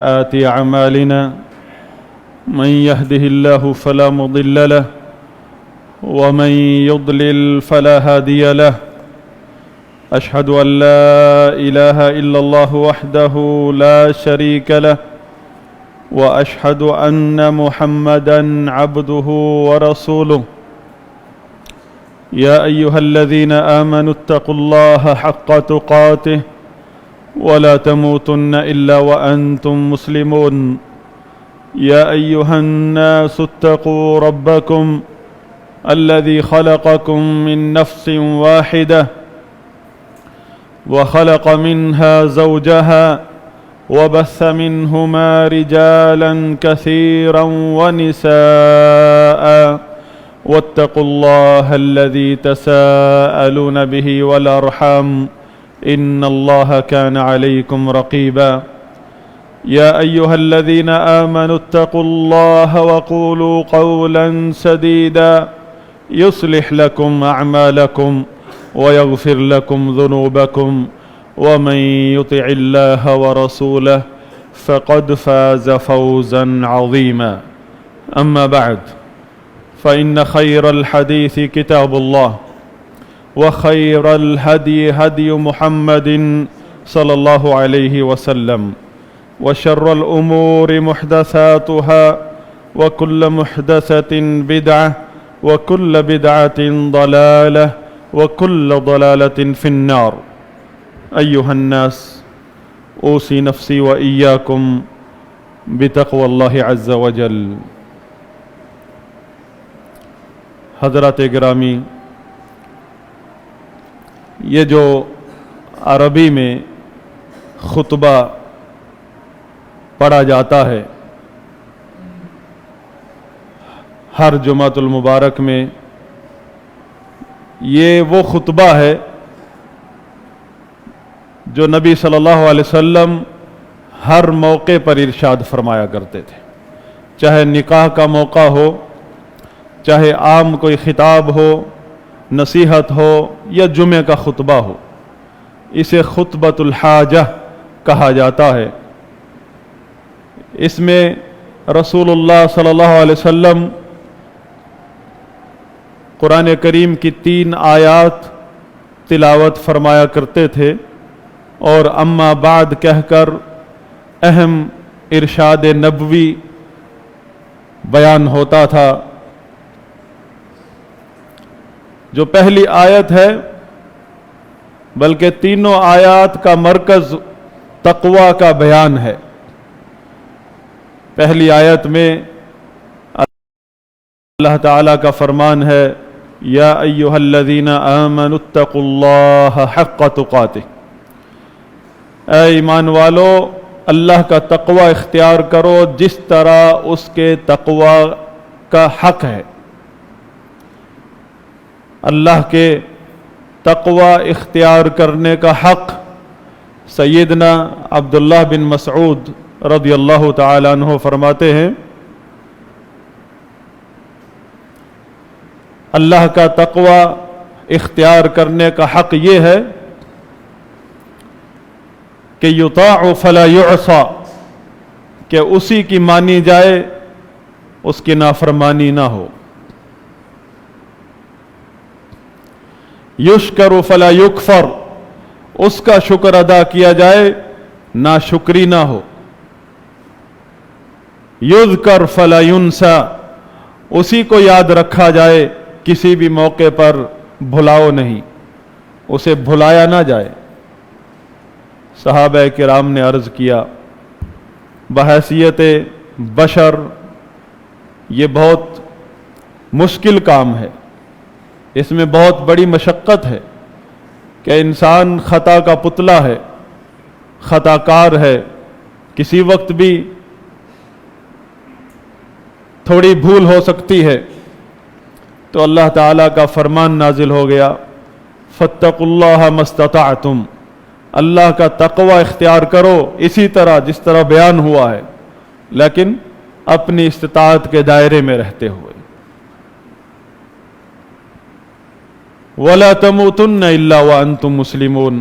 أعمالنا من يهده الله فلا مضل له ومن يضلل فلا هادي له. أشهد أن لا إله إلا الله وحده لا شريك له وأشهد أن محمدًا عبده ورسوله. يا أيها الذين آمنوا اتقوا الله حق تقاته ولا تموتن إلا وأنتم مسلمون. يا أيها الناس اتقوا ربكم الذي خلقكم من نفس واحدة وخلق منها زوجها وبث منهما رجالا كثيرا ونساء واتقوا الله الذي تساءلون به والأرحام إن الله كان عليكم رقيبا. يا أيها الذين آمنوا اتقوا الله وقولوا قولا سديدا يصلح لكم أعمالكم ويغفر لكم ذنوبكم ومن يطع الله ورسوله فقد فاز فوزا عظيما. أما بعد فإن خير الحديث كتاب الله وخير الهدي هدي محمد صلى الله عليه وسلم وشر الأمور محدثاتها وكل محدثة بدعة وكل بدعة ضلالة وكل ضلالة في النار. أيها الناس أوصي نفسي وإياكم بتقوى الله عز وجل. حضرات گرامی، یہ جو عربی میں خطبہ پڑھا جاتا ہے ہر جمعۃ المبارک میں، یہ وہ خطبہ ہے جو نبی صلی اللہ علیہ وسلم ہر موقع پر ارشاد فرمایا کرتے تھے، چاہے نکاح کا موقع ہو، چاہے عام کوئی خطاب ہو، نصیحت ہو یا جمعہ کا خطبہ ہو، اسے خطبۃ الحاجہ کہا جاتا ہے۔ اس میں رسول اللہ صلی اللہ علیہ وسلم قرآن کریم کی 3 آیات تلاوت فرمایا کرتے تھے اور اما بعد کہہ کر اہم ارشاد نبوی بیان ہوتا تھا۔ جو پہلی آیت ہے، بلکہ تینوں آیات کا مرکز تقوی کا بیان ہے۔ پہلی آیت میں اللہ تعالیٰ کا فرمان ہے، یا ایھا الذین آمنوا اتقوا اللہ حق تقاتہ، اے ایمان والو اللہ کا تقوی اختیار کرو جس طرح اس کے تقوی کا حق ہے۔ اللہ کے تقوی اختیار کرنے کا حق سیدنا عبداللہ بن مسعود رضی اللہ تعالیٰ عنہ فرماتے ہیں، اللہ کا تقوی اختیار کرنے کا حق یہ ہے کہ یطاع فلا یعصى، کہ اسی کی مانی جائے، اس کی نافرمانی نہ ہو۔ یشکر فلا یکفر، اس کا شکر ادا کیا جائے، ناشکری نہ ہو۔ یذکر فلا ینسى، اسی کو یاد رکھا جائے، کسی بھی موقع پر بھلاؤ نہیں، اسے بھلایا نہ جائے۔ صحابہ کرام نے عرض کیا، بحیثیت بشر یہ بہت مشکل کام ہے، اس میں بہت بڑی مشقت ہے کہ انسان خطا کا پتلا ہے، خطا کار ہے، کسی وقت بھی تھوڑی بھول ہو سکتی ہے۔ تو اللہ تعالیٰ کا فرمان نازل ہو گیا، فاتقوا اللہ ما استطعتم، اللہ کا تقوی اختیار کرو اسی طرح جس طرح بیان ہوا ہے، لیکن اپنی استطاعت کے دائرے میں رہتے ہوئے۔ وَلَا تَمُوتُنَّ إِلَّا وَأَنْتُمْ مُسْلِمُونَ،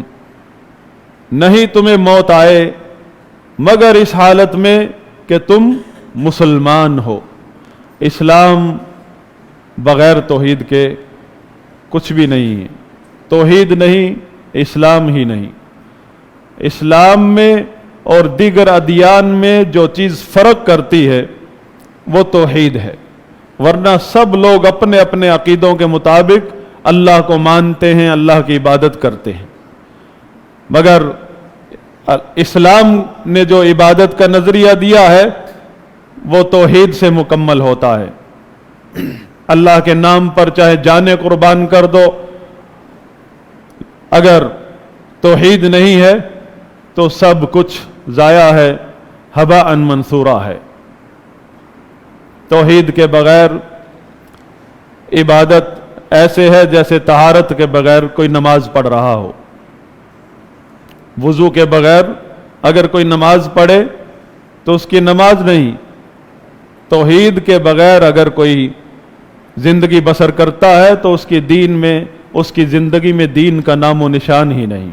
نہیں تمہیں موت آئے مگر اس حالت میں کہ تم مسلمان ہو۔ اسلام بغیر توحید کے کچھ بھی نہیں ہے، توحید نہیں، اسلام ہی نہیں۔ اسلام میں اور دیگر ادیان میں جو چیز فرق کرتی ہے وہ توحید ہے، ورنہ سب لوگ اپنے اپنے عقیدوں کے مطابق اللہ کو مانتے ہیں، اللہ کی عبادت کرتے ہیں، مگر اسلام نے جو عبادت کا نظریہ دیا ہے وہ توحید سے مکمل ہوتا ہے۔ اللہ کے نام پر چاہے جانیں قربان کر دو، اگر توحید نہیں ہے تو سب کچھ ضائع ہے، ہباء منثورا ہے۔ توحید کے بغیر عبادت ایسے ہے جیسے طہارت کے بغیر کوئی نماز پڑھ رہا ہو۔ وضو کے بغیر اگر کوئی نماز پڑھے تو اس کی نماز نہیں۔ توحید کے بغیر اگر کوئی زندگی بسر کرتا ہے تو اس کی دین میں، اس کی زندگی میں دین کا نام و نشان ہی نہیں،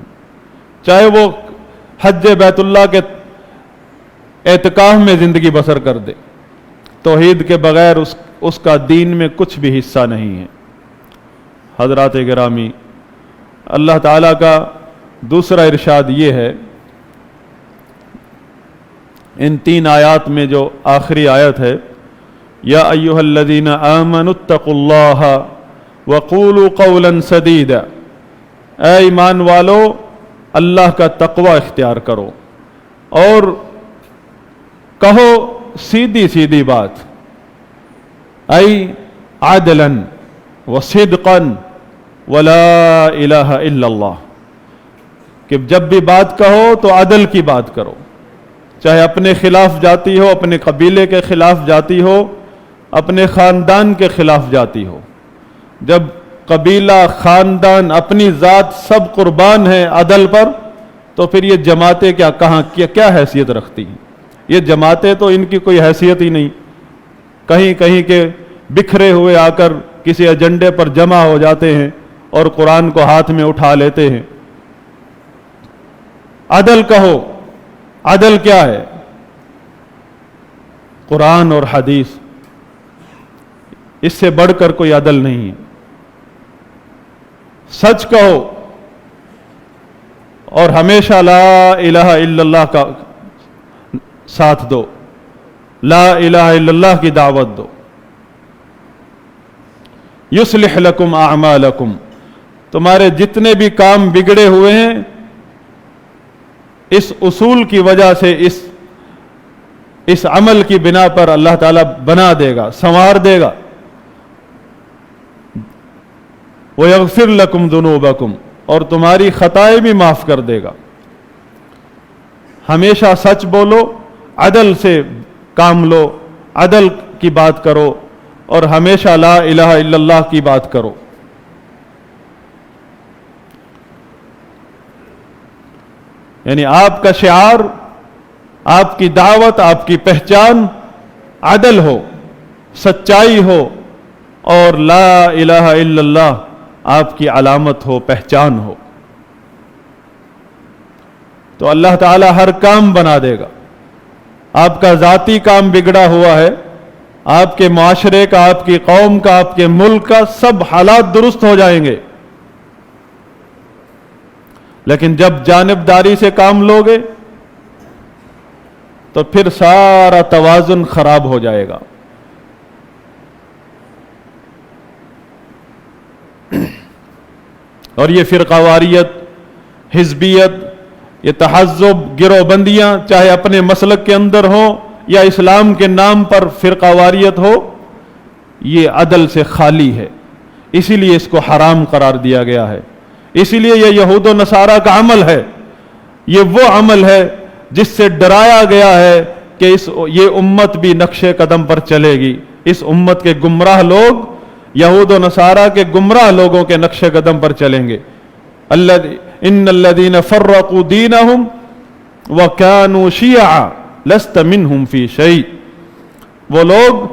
چاہے وہ حج بیت اللہ کے اعتکاف میں زندگی بسر کر دے، توحید کے بغیر اس کا دین میں کچھ بھی حصہ نہیں ہے۔ حضرات گرامی، اللہ تعالیٰ کا دوسرا ارشاد یہ ہے ان 3 آیات میں، جو آخری آیت ہے، یا ایھا الذین آمنوا اتقوا اللہ وقولوا قولا سدیدا، اے ایمان والو اللہ کا تقوی اختیار کرو اور کہو سیدھی سیدھی بات، ای عدلا وصدقا ولا الہ الا اللہ، کہ جب بھی بات کہو تو عدل کی بات کرو، چاہے اپنے خلاف جاتی ہو، اپنے قبیلے کے خلاف جاتی ہو، اپنے خاندان کے خلاف جاتی ہو۔ جب قبیلہ، خاندان، اپنی ذات سب قربان ہیں عدل پر، تو پھر یہ جماعتیں کیا حیثیت رکھتی ہیں؟ یہ جماعتیں تو ان کی کوئی حیثیت ہی نہیں، کہیں کہیں کے بکھرے ہوئے آ کر کسی ایجنڈے پر جمع ہو جاتے ہیں اور قرآن کو ہاتھ میں اٹھا لیتے ہیں۔ عدل کہو، عدل کیا ہے؟ قرآن اور حدیث، اس سے بڑھ کر کوئی عدل نہیں ہے۔ سچ کہو اور ہمیشہ لا الہ الا اللہ کا ساتھ دو، لا الہ الا اللہ کی دعوت دو۔ یصلح لکم اعمالکم، تمہارے جتنے بھی کام بگڑے ہوئے ہیں اس اصول کی وجہ سے، اس عمل کی بنا پر اللہ تعالیٰ بنا دے گا، سنوار دے گا۔ وَيَغْفِرْ لَكُمْ ذُنُوبَكُمْ، اور تمہاری خطائیں بھی معاف کر دے گا۔ ہمیشہ سچ بولو، عدل سے کام لو، عدل کی بات کرو اور ہمیشہ لا الہ الا اللہ کی بات کرو۔ یعنی آپ کا شعار، آپ کی دعوت، آپ کی پہچان عدل ہو، سچائی ہو، اور لا الہ الا اللہ آپ کی علامت ہو، پہچان ہو، تو اللہ تعالی ہر کام بنا دے گا۔ آپ کا ذاتی کام بگڑا ہوا ہے، آپ کے معاشرے کا، آپ کی قوم کا، آپ کے ملک کا، سب حالات درست ہو جائیں گے، لیکن جب جانبداری سے کام لوگے تو پھر سارا توازن خراب ہو جائے گا۔ اور یہ فرقہ واریت، حزبیت، یہ تحزب، گروہ بندیاں، چاہے اپنے مسلک کے اندر ہوں یا اسلام کے نام پر فرقہ واریت ہو، یہ عدل سے خالی ہے، اسی لیے اس کو حرام قرار دیا گیا ہے۔ اسی لیے یہ یہود و نصارہ کا عمل ہے، یہ وہ عمل ہے جس سے ڈرایا گیا ہے کہ یہ امت بھی نقش قدم پر چلے گی، اس امت کے گمراہ لوگ یہود و نصارہ کے گمراہ لوگوں کے نقش قدم پر چلیں گے۔ ان الذین فرقوا دینہم وکانوا شیعا لست منہم فی شیء، وہ لوگ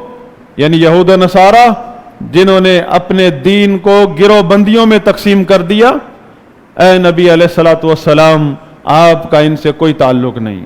یعنی یہود و نصارہ جنہوں نے اپنے دین کو گروہ بندیوں میں تقسیم کر دیا، اے نبی علیہ الصلوۃ والسلام آپ کا ان سے کوئی تعلق نہیں۔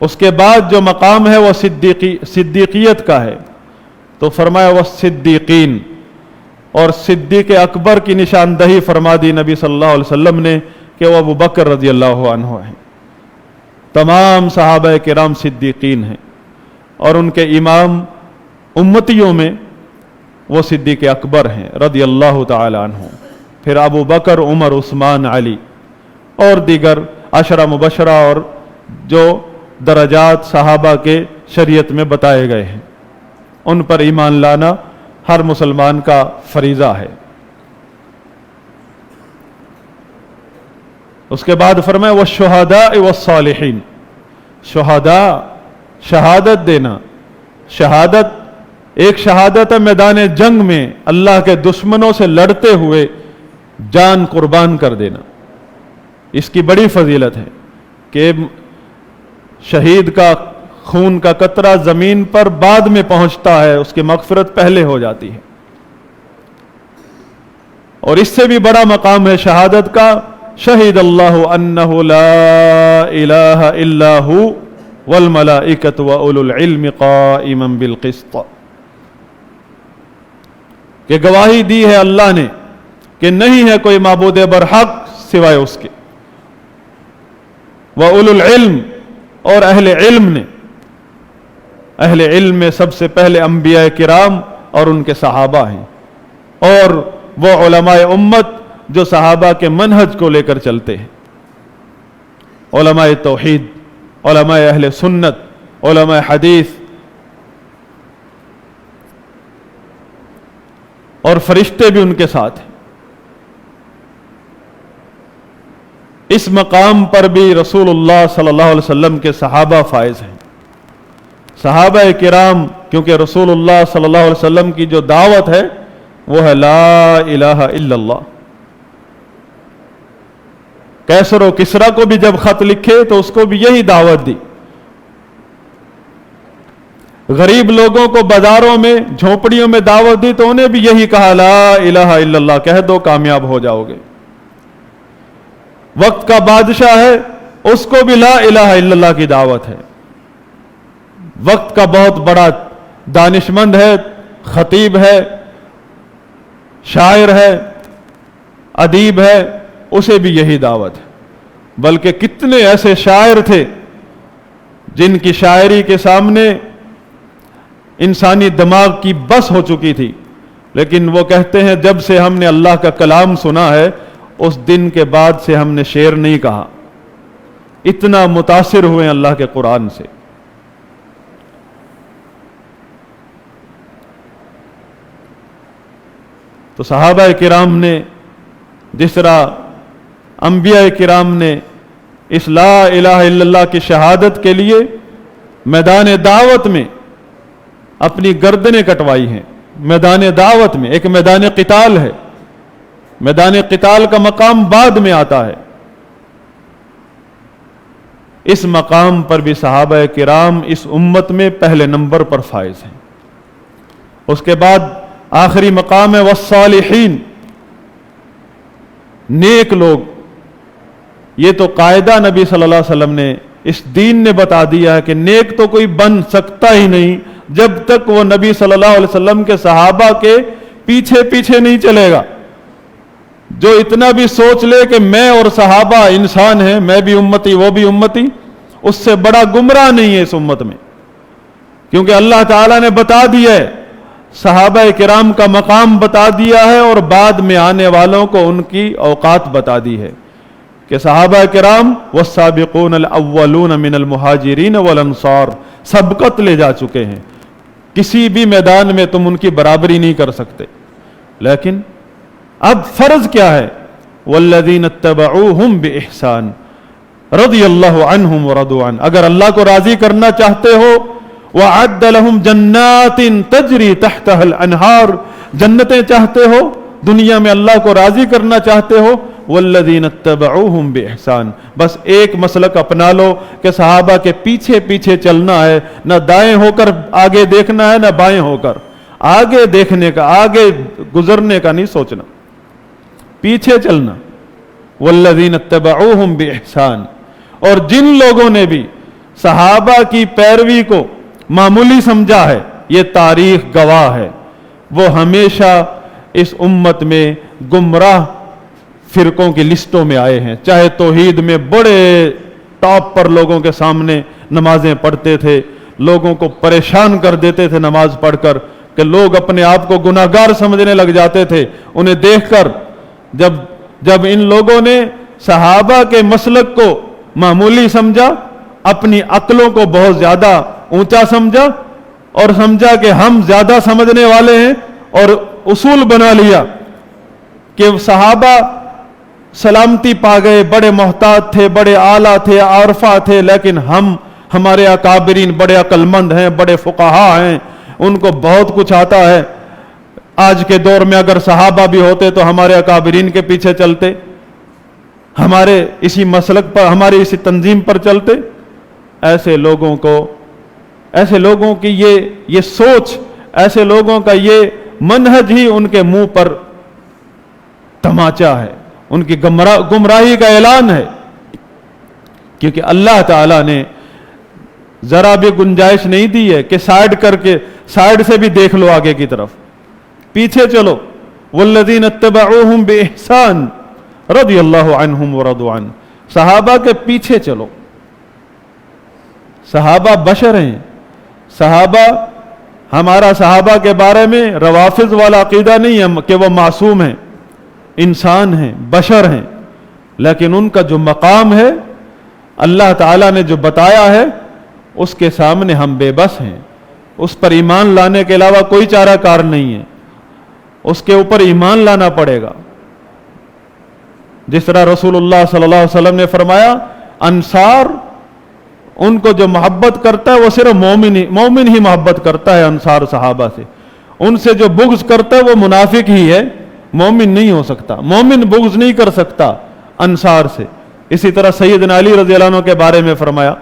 اس کے بعد جو مقام ہے وہ صدیقیت کا ہے، تو فرمایا وہ صدیقین، اور صدیق اکبر کی نشاندہی فرما دی نبی صلی اللہ علیہ وسلم نے کہ وہ ابو بکر رضی اللہ عنہ ہیں۔ تمام صحابہ کرام صدیقین ہیں، اور ان کے امام امتیوں میں وہ صدیق اکبر ہیں رضی اللہ تعالی عنہ، پھر ابو بکر، عمر، عثمان، علی اور دیگر عشرہ مبشرہ اور جو درجات صحابہ کے شریعت میں بتائے گئے ہیں، ان پر ایمان لانا ہر مسلمان کا فریضہ ہے۔ اس کے بعد فرمایا والشہداء والصالحین، شہداء، شہادت دینا، شہادت ایک شہادت ہے میدان جنگ میں اللہ کے دشمنوں سے لڑتے ہوئے جان قربان کر دینا، اس کی بڑی فضیلت ہے کہ شہید کا خون کا قطرہ زمین پر بعد میں پہنچتا ہے، اس کی مغفرت پہلے ہو جاتی ہے۔ اور اس سے بھی بڑا مقام ہے شہادت کا، شہید اللہ انہ لا الہ الا ہو والملائکۃ واولو العلم قائما بالقسط، کہ گواہی دی ہے اللہ نے کہ نہیں ہے کوئی معبود برحق سوائے اس کے، واولو العلم، اور اہل علم نے، اہل علم میں سب سے پہلے انبیاء کرام اور ان کے صحابہ ہیں، اور وہ علماء امت جو صحابہ کے منہج کو لے کر چلتے ہیں، علماء توحید، علماء اہل سنت، علماء حدیث، اور فرشتے بھی ان کے ساتھ ہیں۔ اس مقام پر بھی رسول اللہ صلی اللہ علیہ وسلم کے صحابہ فائز ہیں، صحابہ کرام، کیونکہ رسول اللہ صلی اللہ علیہ وسلم کی جو دعوت ہے وہ ہے لا الہ الا اللہ۔ کیسر و کسرا کو بھی جب خط لکھے تو اس کو بھی یہی دعوت دی، غریب لوگوں کو بازاروں میں جھونپڑیوں میں دعوت دی تو انہیں بھی یہی کہا لا الہ الا اللہ کہہ دو کامیاب ہو جاؤ گے۔ وقت کا بادشاہ ہے اس کو بھی لا الہ الا اللہ کی دعوت ہے، وقت کا بہت بڑا دانشمند ہے، خطیب ہے، شاعر ہے، ادیب ہے، اسے بھی یہی دعوت ہے۔ بلکہ کتنے ایسے شاعر تھے جن کی شاعری کے سامنے انسانی دماغ کی بس ہو چکی تھی، لیکن وہ کہتے ہیں جب سے ہم نے اللہ کا کلام سنا ہے اس دن کے بعد سے ہم نے شعر نہیں کہا، اتنا متاثر ہوئے اللہ کے قرآن سے۔ تو صحابہ کرام نے جس طرح انبیاء کرام نے اس لا الہ الا اللہ کی شہادت کے لیے میدان دعوت میں اپنی گردنیں کٹوائی ہیں، میدان دعوت میں، ایک میدان قتال ہے، میدان قتال کا مقام بعد میں آتا ہے، اس مقام پر بھی صحابہ کرام اس امت میں پہلے نمبر پر فائز ہیں۔ اس کے بعد آخری مقام ہے والصالحین، نیک لوگ۔ یہ تو قاعدہ نبی صلی اللہ علیہ وسلم نے، اس دین نے بتا دیا ہے کہ نیک تو کوئی بن سکتا ہی نہیں جب تک وہ نبی صلی اللہ علیہ وسلم کے صحابہ کے پیچھے پیچھے نہیں چلے گا۔ جو اتنا بھی سوچ لے کہ میں اور صحابہ انسان ہیں، میں بھی امتی وہ بھی امتی، اس سے بڑا گمراہ نہیں ہے اس امت میں، کیونکہ اللہ تعالیٰ نے بتا دیا ہے، صحابہ کرام کا مقام بتا دیا ہے، اور بعد میں آنے والوں کو ان کی اوقات بتا دی ہے کہ صحابہ کرام والسابقون الاولون من المہاجرین والانصار سبقت لے جا چکے ہیں، کسی بھی میدان میں تم ان کی برابری نہیں کر سکتے۔ لیکن اب فرض کیا ہے؟ والذین اتبعوہم بإحسان رضی اللہ عنہم ورضوا عنہ، اگر اللہ کو راضی کرنا چاہتے ہو وَعَدَّ لَهُمْ جَنَّاتٍ تَجْرِي تَحْتَهَا الْأَنْهَارُ، جنتیں چاہتے ہو، دنیا میں اللہ کو راضی کرنا چاہتے ہو، وَالَّذِينَ اتَّبَعُوهُمْ بِإِحْسَانٍ، بس ایک مسلک اپنا لو کہ صحابہ کے پیچھے پیچھے چلنا ہے، نہ دائیں ہو کر آگے دیکھنا ہے نہ بائیں ہو کر، آگے دیکھنے کا، آگے گزرنے کا نہیں سوچنا، پیچھے چلنا۔ وَالَّذِينَ اتَّبَعُوهُمْ بِإِحْسَانٍ، اور جن لوگوں نے بھی صحابہ کی پیروی کو معمولی سمجھا ہے، یہ تاریخ گواہ ہے، وہ ہمیشہ اس امت میں گمراہ فرقوں کی لسٹوں میں آئے ہیں۔ چاہے توحید میں بڑے ٹاپ پر لوگوں کے سامنے نمازیں پڑھتے تھے، لوگوں کو پریشان کر دیتے تھے نماز پڑھ کر کہ لوگ اپنے آپ کو گناہگار سمجھنے لگ جاتے تھے انہیں دیکھ کر۔ جب ان لوگوں نے صحابہ کے مسلک کو معمولی سمجھا، اپنی عقلوں کو بہت زیادہ اونچا سمجھا اور سمجھا کہ ہم زیادہ سمجھنے والے ہیں، اور اصول بنا لیا کہ صحابہ سلامتی پا گئے، بڑے محتاط تھے، بڑے اعلیٰ تھے، عارفہ تھے، لیکن ہمارے اکابرین بڑے عقل مند ہیں، بڑے فقہا ہیں، ان کو بہت کچھ آتا ہے۔ آج کے دور میں اگر صحابہ بھی ہوتے تو ہمارے اکابرین کے پیچھے چلتے، ہمارے اسی مسلک پر، ہماری اسی تنظیم پر چلتے۔ ایسے لوگوں کی یہ سوچ، ایسے لوگوں کا یہ منہج ہی ان کے منہ پر تماچا ہے، ان کی گمراہی کا اعلان ہے، کیونکہ اللہ تعالیٰ نے ذرا بھی گنجائش نہیں دی ہے کہ سائیڈ سے بھی دیکھ لو آگے کی طرف، پیچھے چلو۔ والذین اتبعوہم بإحسان رضی اللہ عنہم ورضوا عنہ، صحابہ کے پیچھے چلو۔ صحابہ بشر ہیں، ہمارا صحابہ کے بارے میں روافض والا عقیدہ نہیں ہے کہ وہ معصوم ہیں، انسان ہیں، بشر ہیں، لیکن ان کا جو مقام ہے اللہ تعالیٰ نے جو بتایا ہے اس کے سامنے ہم بے بس ہیں۔ اس پر ایمان لانے کے علاوہ کوئی چارہ کار نہیں ہے، اس کے اوپر ایمان لانا پڑے گا۔ جس طرح رسول اللہ صلی اللہ علیہ وسلم نے فرمایا، انصار ان کو جو محبت کرتا ہے وہ صرف مومن ہی محبت کرتا ہے انصار صحابہ سے، ان سے جو بغض کرتا ہے وہ منافق ہی ہے، مومن نہیں ہو سکتا، مومن بغض نہیں کر سکتا انصار سے۔ اسی طرح سیدنا علی رضی اللہ عنہ کے بارے میں فرمایا،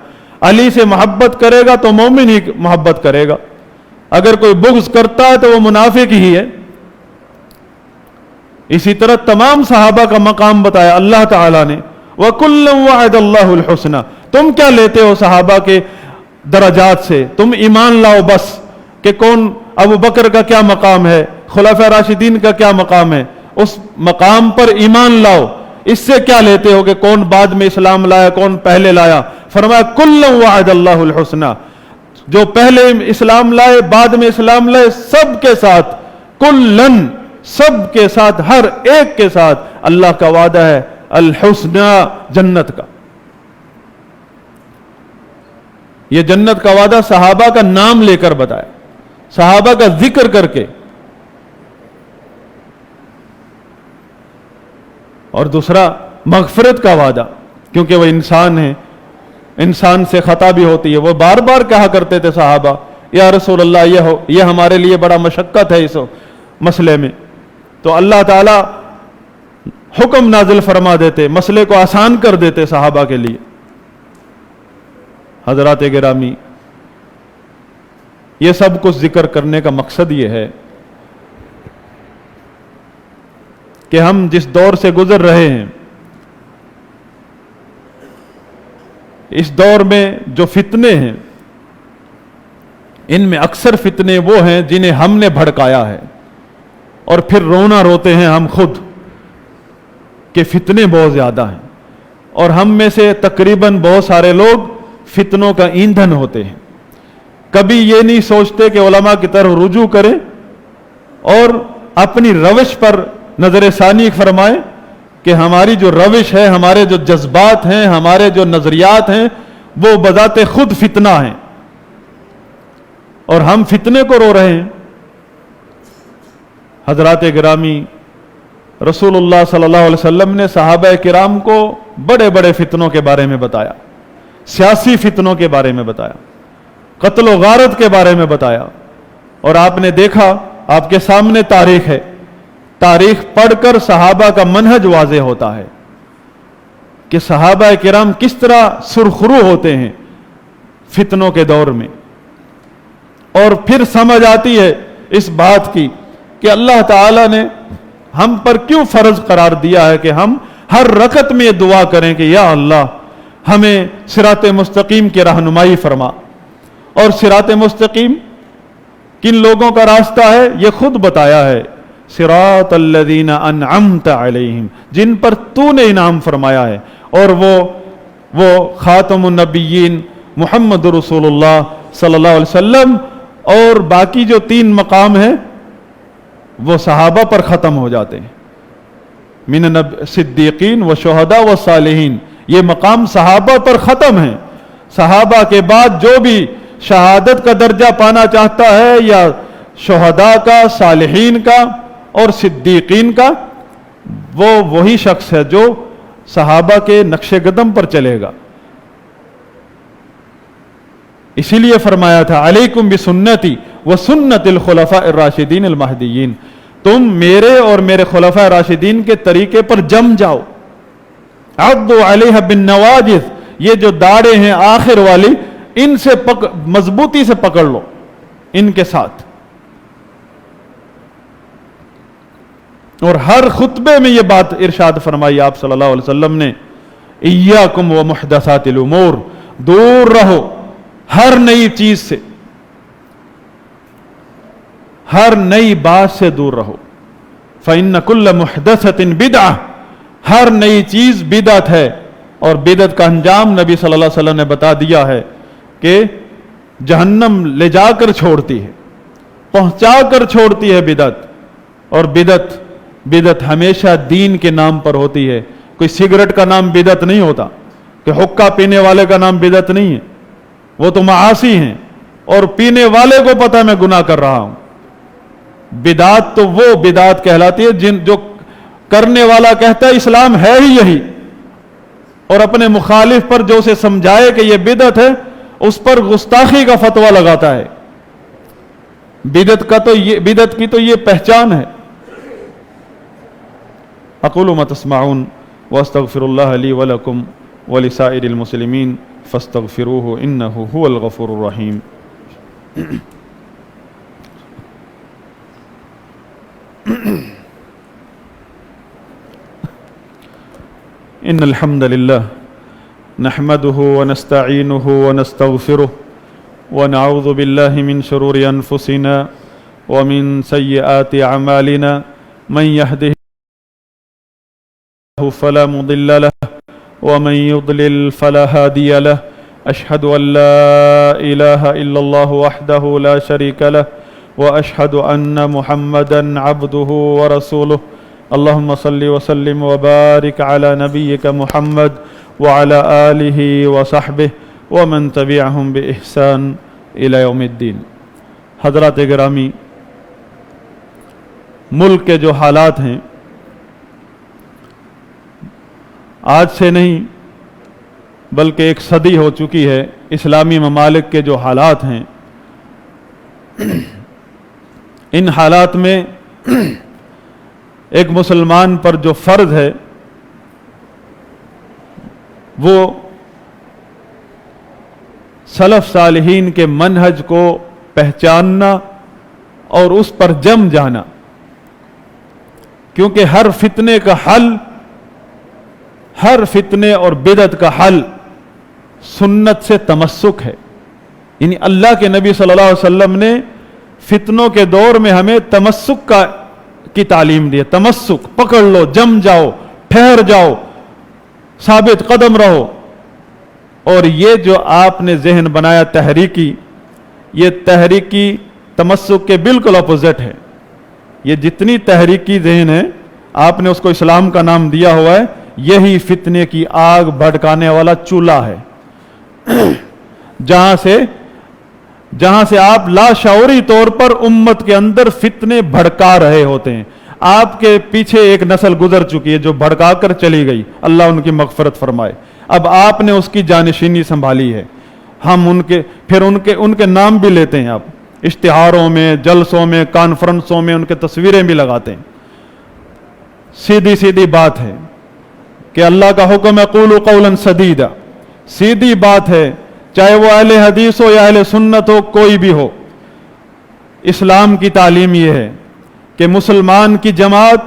علی سے محبت کرے گا تو مومن ہی محبت کرے گا، اگر کوئی بغض کرتا ہے تو وہ منافق ہی ہے۔ اسی طرح تمام صحابہ کا مقام بتایا اللہ تعالیٰ نے، وَكُلًّا وَعَدَ اللَّهُ الْحُسْنَى۔ تم کیا لیتے ہو صحابہ کے درجات سے؟ تم ایمان لاؤ بس کہ کون ابو بکر کا کیا مقام ہے، خلفاء راشدین کا کیا مقام ہے، اس مقام پر ایمان لاؤ۔ اس سے کیا لیتے ہو کہ کون بعد میں اسلام لایا، کون پہلے لایا؟ فرمایا کُلًّا وَعَدَ اللَّهُ الْحُسْنَى، جو پہلے اسلام لائے، بعد میں اسلام لائے، سب کے ساتھ، کُلًّا، سب کے ساتھ، ہر ایک کے ساتھ اللہ کا وعدہ ہے الحسنى، جنت کا۔ یہ جنت کا وعدہ صحابہ کا نام لے کر بتایا، صحابہ کا ذکر کر کے۔ اور دوسرا مغفرت کا وعدہ، کیونکہ وہ انسان ہے، انسان سے خطا بھی ہوتی ہے۔ وہ بار بار کہا کرتے تھے صحابہ، یا رسول اللہ یہ ہمارے لیے بڑا مشقت ہے اس مسئلے میں، تو اللہ تعالیٰ حکم نازل فرما دیتے، مسئلے کو آسان کر دیتے صحابہ کے لیے۔ حضرات گرامی، یہ سب کچھ ذکر کرنے کا مقصد یہ ہے کہ ہم جس دور سے گزر رہے ہیں، اس دور میں جو فتنے ہیں، ان میں اکثر فتنے وہ ہیں جنہیں ہم نے بھڑکایا ہے، اور پھر رونا روتے ہیں ہم خود کہ فتنے بہت زیادہ ہیں، اور ہم میں سے تقریباً بہت سارے لوگ فتنوں کا ایندھن ہوتے ہیں۔ کبھی یہ نہیں سوچتے کہ علماء کی طرف رجوع کریں اور اپنی روش پر نظر ثانی فرمائیں کہ ہماری جو روش ہے، ہمارے جو جذبات ہیں، ہمارے جو نظریات ہیں، وہ بذات خود فتنہ ہیں، اور ہم فتنے کو رو رہے ہیں۔ حضرات گرامی، رسول اللہ صلی اللہ علیہ وسلم نے صحابہ کرام کو بڑے بڑے فتنوں کے بارے میں بتایا، سیاسی فتنوں کے بارے میں بتایا، قتل و غارت کے بارے میں بتایا، اور آپ نے دیکھا، آپ کے سامنے تاریخ ہے، تاریخ پڑھ کر صحابہ کا منہج واضح ہوتا ہے کہ صحابہ کرام کس طرح سرخرو ہوتے ہیں فتنوں کے دور میں، اور پھر سمجھ آتی ہے اس بات کی کہ اللہ تعالیٰ نے ہم پر کیوں فرض قرار دیا ہے کہ ہم ہر رکعت میں یہ دعا کریں کہ یا اللہ ہمیں صراط مستقیم کی رہنمائی فرما۔ اور صراط مستقیم کن لوگوں کا راستہ ہے یہ خود بتایا ہے، صراط الذین انعمت علیہم، جن پر تو نے انعام فرمایا ہے، اور وہ خاتم النبیین محمد رسول اللہ صلی اللہ علیہ وسلم، اور باقی جو 3 مقام ہیں وہ صحابہ پر ختم ہو جاتے ہیں، من صدیقین و شہداء و صالحین، یہ مقام صحابہ پر ختم ہے۔ صحابہ کے بعد جو بھی شہادت کا درجہ پانا چاہتا ہے، یا شہداء کا، صالحین کا اور صدیقین کا، وہ وہی شخص ہے جو صحابہ کے نقش قدم پر چلے گا۔ اسی لیے فرمایا تھا علیکم بسنتی وسنت الخلفاء الراشدین المہدیین، تم میرے اور میرے خلفاء راشدین کے طریقے پر جم جاؤ۔ عضوا علیہ بالنواجذ، یہ جو داڑیں ہیں آخر والی، ان سے مضبوطی سے پکڑ لو، ان کے ساتھ۔ اور ہر خطبے میں یہ بات ارشاد فرمائی آپ صلی اللہ علیہ وسلم نے، ایاکم ومحدثات الامور، دور رہو ہر نئی چیز سے، ہر نئی بات سے دور رہو۔ فإن كل محدثة بدعة، ہر نئی چیز بدعت ہے، اور بدعت کا انجام نبی صلی اللہ علیہ وسلم نے بتا دیا ہے کہ جہنم لے جا کر چھوڑتی ہے، پہنچا کر چھوڑتی ہے بدعت۔ اور بدعت ہمیشہ دین کے نام پر ہوتی ہے۔ کوئی سگریٹ کا نام بدعت نہیں ہوتا، کہ حقہ پینے والے کا نام بدعت نہیں ہے، وہ تو معاصی ہیں، اور پینے والے کو پتہ میں گناہ کر رہا ہوں۔ بدعت تو وہ بدعت کہلاتی ہے جو کرنے والا کہتا ہے اسلام ہے ہی یہی، اور اپنے مخالف پر جو اسے سمجھائے کہ یہ بدعت ہے، اس پر گستاخی کا فتویٰ لگاتا ہے۔ بدعت کی تو یہ پہچان ہے۔ اقول ما تسمعون واستغفر اللہ لی ولکم ولسائر المسلمین فاستغفروه انه هو الغفور الرحیم۔ ان الحمد للہ نحمده ونستعینه ونستغفره ونعوذ باللہ من شرور انفسنا ومن سیئات اعمالنا، من يهده فلا مضل له ومن يضلل فلا هادي له، اشهد ان لا اله الا الله وحده لا شريك له واشهد ان محمدا عبده ورسوله، اللهم صل وسلم وبارك على نبيك محمد وعلى آله وصحبه ومن تبعهم بإحسان إلى يوم الدين۔ حضرات گرامی، ملک کے جو حالات ہیں، آج سے نہیں بلکہ ایک صدی ہو چکی ہے، اسلامی ممالک کے جو حالات ہیں، ان حالات میں ایک مسلمان پر جو فرض ہے وہ سلف صالحین کے منہج کو پہچاننا اور اس پر جم جانا، کیونکہ ہر فتنے کا حل، ہر فتنے اور بدعت کا حل سنت سے تمسک ہے۔ یعنی اللہ کے نبی صلی اللہ علیہ وسلم نے فتنوں کے دور میں ہمیں تمسک کی تعلیم دی ہے۔ تمسک، پکڑ لو، جم جاؤ، ٹھہر جاؤ، ثابت قدم رہو۔ اور یہ جو آپ نے ذہن بنایا تحریکی، یہ تحریکی تمسک کے بالکل اپوزٹ ہے۔ یہ جتنی تحریکی ذہن ہے، آپ نے اس کو اسلام کا نام دیا ہوا ہے، یہی فتنے کی آگ بھڑکانے والا چولہا ہے، جہاں سے آپ لاشعوری طور پر امت کے اندر فتنے بھڑکا رہے ہوتے ہیں۔ آپ کے پیچھے ایک نسل گزر چکی ہے جو بھڑکا کر چلی گئی، اللہ ان کی مغفرت فرمائے۔ اب آپ نے اس کی جانشینی سنبھالی ہے۔ ہم ان کے نام بھی لیتے ہیں، آپ اشتہاروں میں، جلسوں میں، کانفرنسوں میں ان کے تصویریں بھی لگاتے ہیں۔ سیدھی بات ہے کہ اللہ کا حکم ہے قولوا قولا سدیدا، سیدھی بات ہے، چاہے وہ اہل حدیث ہو یا اہل سنت ہو، کوئی بھی ہو۔ اسلام کی تعلیم یہ ہے کہ مسلمان کی جماعت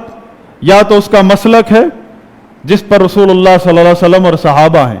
یا تو اس کا مسلک ہے جس پر رسول اللہ صلی اللہ علیہ وسلم اور صحابہ ہیں،